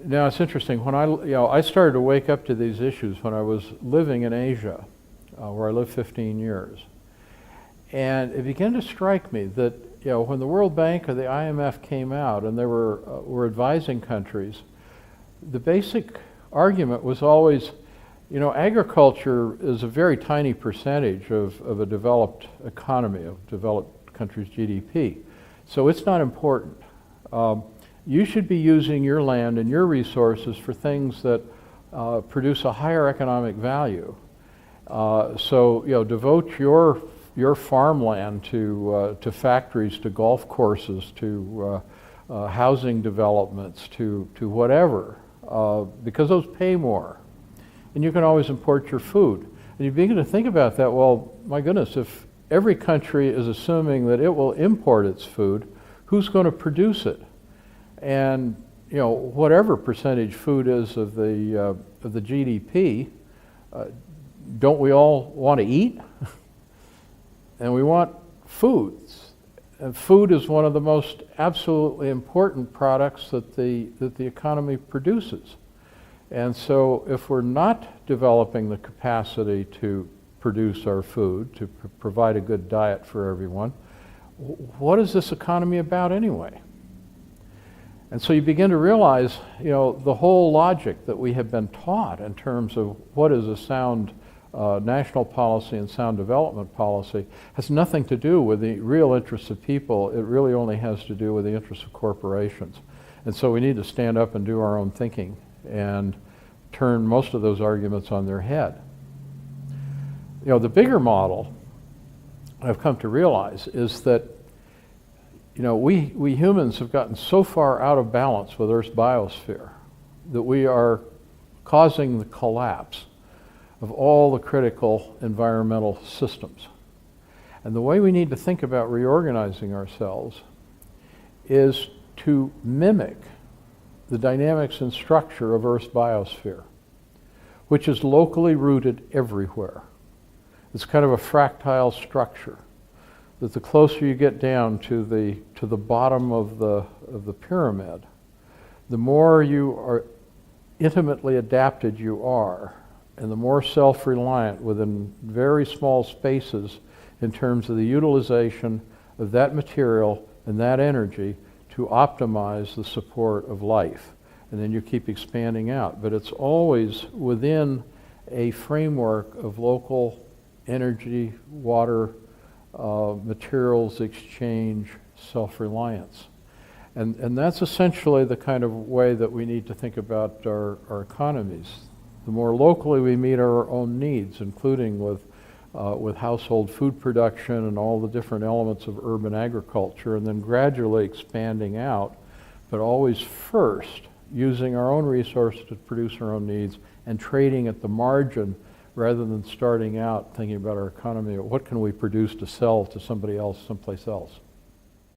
Now it's interesting. When I started to wake up to these issues when I was living in Asia, where I lived 15 years, and it began to strike me that when the World Bank or the IMF came out and they were advising countries, the basic argument was always, agriculture is a very tiny percentage of a developed economy, of developed countries' GDP, so it's not important. You should be using your land and your resources for things that produce a higher economic value. So devote your farmland to factories, to golf courses, to housing developments, to whatever, because those pay more. And you can always import your food. And you begin to think about that, well, my goodness, if every country is assuming that it will import its food, who's going to produce it? And whatever percentage food is of the GDP, don't we all want to eat? And we want foods. And food is one of the most absolutely important products that the economy produces. And so if we're not developing the capacity to produce our food, to provide a good diet for everyone, what is this economy about anyway? And so you begin to realize, the whole logic that we have been taught in terms of what is a sound national policy and sound development policy has nothing to do with the real interests of people. It really only has to do with the interests of corporations. And so we need to stand up and do our own thinking and turn most of those arguments on their head. The bigger model I've come to realize is that we humans have gotten so far out of balance with Earth's biosphere that we are causing the collapse of all the critical environmental systems. And the way we need to think about reorganizing ourselves is to mimic the dynamics and structure of Earth's biosphere, which is locally rooted everywhere. It's kind of a fractile structure, that the closer you get down to the bottom of the pyramid, the more you are intimately adapted you are, and the more self-reliant within very small spaces in terms of the utilization of that material and that energy to optimize the support of life. And then you keep expanding out. But it's always within a framework of local energy, water, materials exchange, self-reliance. And that's essentially the kind of way that we need to think about our economies. The more locally we meet our own needs, including with household food production and all the different elements of urban agriculture, and then gradually expanding out, but always first using our own resources to produce our own needs and trading at the margin rather than starting out thinking about our economy, what can we produce to sell to somebody else someplace else.